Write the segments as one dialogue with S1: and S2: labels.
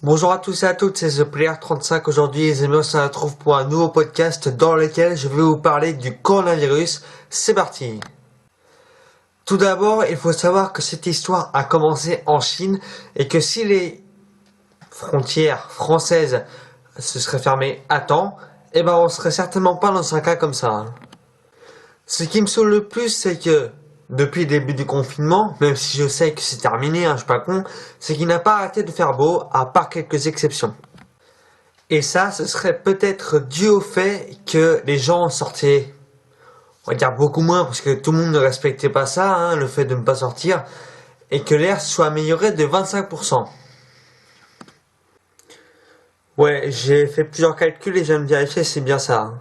S1: Bonjour à tous et à toutes, c'est ThePlayer35 aujourd'hui les amis, on se retrouve pour un nouveau podcast dans lequel je vais vous parler du coronavirus. C'est parti. Tout d'abord, il faut savoir que cette histoire a commencé en Chine et que si les frontières françaises se seraient fermées à temps, on serait certainement pas dans un cas comme ça. Ce qui me saoule le plus, c'est que depuis le début du confinement, même si je sais que c'est terminé, je suis pas con, c'est qu'il n'a pas arrêté de faire beau, à part quelques exceptions. Et ça, ce serait peut-être dû au fait que les gens sortaient, on va dire beaucoup moins, parce que tout le monde ne respectait pas ça, le fait de ne pas sortir, et que l'air soit amélioré de 25%. Ouais, j'ai fait plusieurs calculs et je viens de vérifier, c'est bien ça.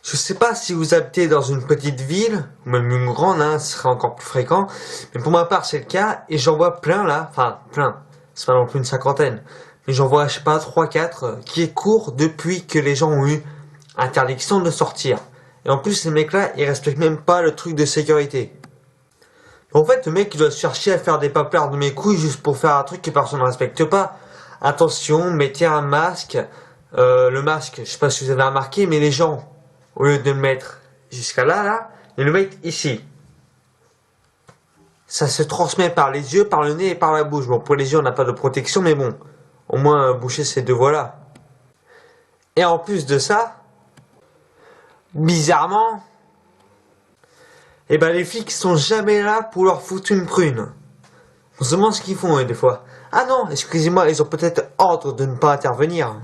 S1: Je sais pas si vous habitez dans une petite ville, ou même une grande, ce serait encore plus fréquent. Mais pour ma part, c'est le cas, et j'en vois plein là, enfin plein, c'est pas non plus une cinquantaine. Mais j'en vois, je sais pas, 3, 4 qui est court depuis que les gens ont eu interdiction de sortir. Et en plus, ces mecs-là, ils respectent même pas le truc de sécurité. En fait, le mec, il doit se chercher à faire des paplards de mes couilles juste pour faire un truc que personne ne respecte pas. Attention, mettez un masque. Le masque, je sais pas si vous avez remarqué, mais les gens, au lieu de le mettre jusqu'à là, ils le mettent ici. Ça se transmet par les yeux, par le nez et par la bouche. Bon, pour les yeux, on n'a pas de protection, mais bon, au moins boucher ces deux voies-là. Et en plus de ça, bizarrement, les flics sont jamais là pour leur foutre une prune. On se demande ce qu'ils font, des fois. Ah non, excusez-moi, ils ont peut-être ordre de ne pas intervenir.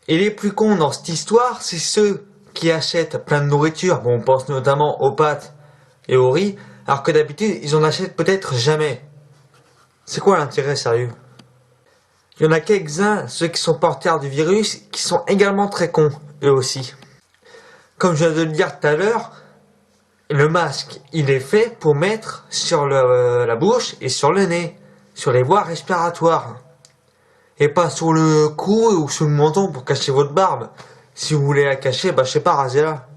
S1: Et les plus cons dans cette histoire, c'est ceux qui achètent plein de nourriture. Bon, on pense notamment aux pâtes et au riz, alors que d'habitude, ils en achètent peut-être jamais. C'est quoi l'intérêt, sérieux? Il y en a quelques-uns, ceux qui sont porteurs du virus, qui sont également très cons, eux aussi. Comme je viens de le dire tout à l'heure, le masque, il est fait pour mettre sur la bouche et sur le nez, sur les voies respiratoires. Et pas sur le cou ou sur le menton pour cacher votre barbe. Si vous voulez la cacher, je sais pas, rasez-la.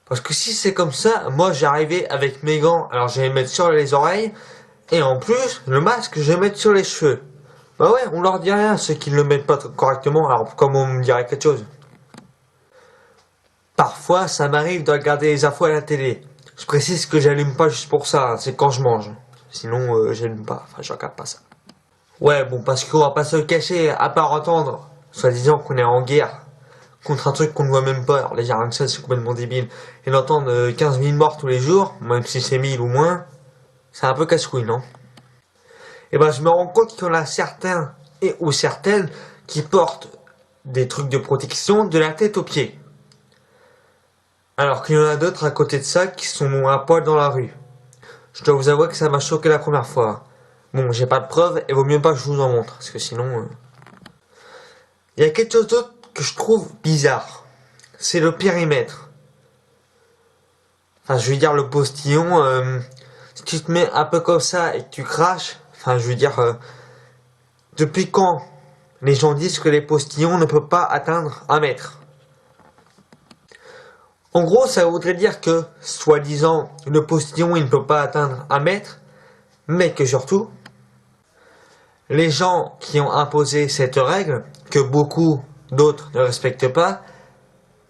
S1: Parce que si c'est comme ça, moi j'arrivais avec mes gants, alors je vais les mettre sur les oreilles, et en plus, le masque, je vais le mettre sur les cheveux. Bah ouais, on leur dit rien, ceux qui ne le mettent pas correctement, alors comment on me dirait quelque chose? Parfois, ça m'arrive de regarder les infos à la télé. Je précise que j'allume pas juste pour ça, c'est quand je mange. Sinon, j'allume pas, enfin je regarde pas ça. Ouais, bon, parce qu'on va pas se le cacher, à part entendre, soi-disant qu'on est en guerre, contre un truc qu'on ne voit même pas, alors les rien que ça, c'est complètement débile, et d'entendre 15 000 morts tous les jours, même si c'est 1000 ou moins, c'est un peu casse-couille, non? Et je me rends compte qu'il y en a certains, et ou certaines, qui portent des trucs de protection de la tête aux pieds. Alors qu'il y en a d'autres à côté de ça qui sont à poil dans la rue. Je dois vous avouer que ça m'a choqué la première fois. Bon, j'ai pas de preuves et vaut mieux pas que je vous en montre, parce que sinon... Il y a quelque chose d'autre que je trouve bizarre. C'est le périmètre. Enfin, je veux dire, le postillon, si tu te mets un peu comme ça et que tu craches, depuis quand les gens disent que les postillons ne peuvent pas atteindre 1 mètre? En gros, ça voudrait dire que, soi-disant, le postillon, il ne peut pas atteindre 1 mètre, mais que surtout, les gens qui ont imposé cette règle, que beaucoup d'autres ne respectent pas,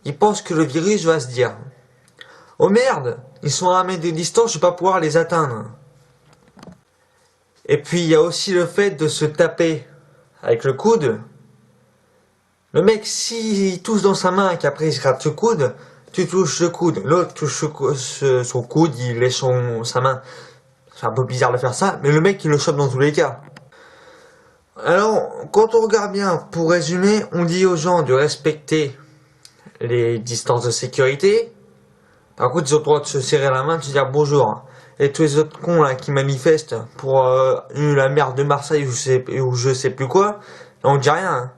S1: ils pensent que le virus va se dire « Oh merde, ils sont à 1 mètre de distance, je vais pas pouvoir les atteindre. » Et puis, il y a aussi le fait de se taper avec le coude. Le mec, s'il touche dans sa main et qu'après il se gratte ce coude, tu touches le coude, l'autre touche son coude, il laisse sa main. C'est un peu bizarre de faire ça, mais le mec il le chope dans tous les cas. Alors, quand on regarde bien, pour résumer, on dit aux gens de respecter les distances de sécurité. Par contre, ils ont le droit de se serrer la main, de se dire bonjour. Et tous les autres cons là qui manifestent pour la merde de Marseille ou je sais plus quoi, on dit rien.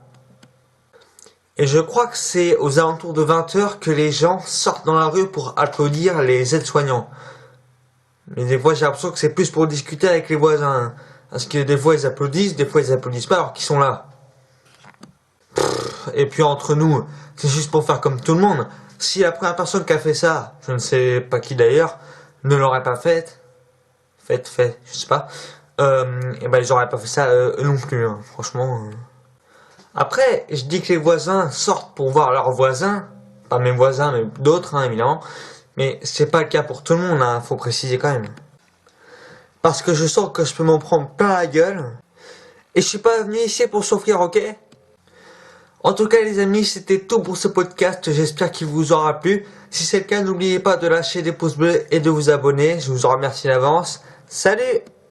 S1: Et je crois que c'est aux alentours de 20h que les gens sortent dans la rue pour applaudir les aides-soignants. Mais des fois j'ai l'impression que c'est plus pour discuter avec les voisins. Parce que des fois ils applaudissent pas alors qu'ils sont là. Et puis entre nous, c'est juste pour faire comme tout le monde. Si la première personne qui a fait ça, je ne sais pas qui d'ailleurs, ne l'aurait pas fait, je sais pas, et ben ils auraient pas fait ça eux non plus, hein, franchement. Après, je dis que les voisins sortent pour voir leurs voisins, pas mes voisins, mais d'autres, hein, évidemment. Mais c'est pas le cas pour tout le monde, hein, faut préciser quand même. Parce que je sens que je peux m'en prendre plein la gueule. Et je suis pas venu ici pour souffrir, ok? En tout cas les amis, c'était tout pour ce podcast, j'espère qu'il vous aura plu. Si c'est le cas, n'oubliez pas de lâcher des pouces bleus et de vous abonner, je vous en remercie d'avance. Salut!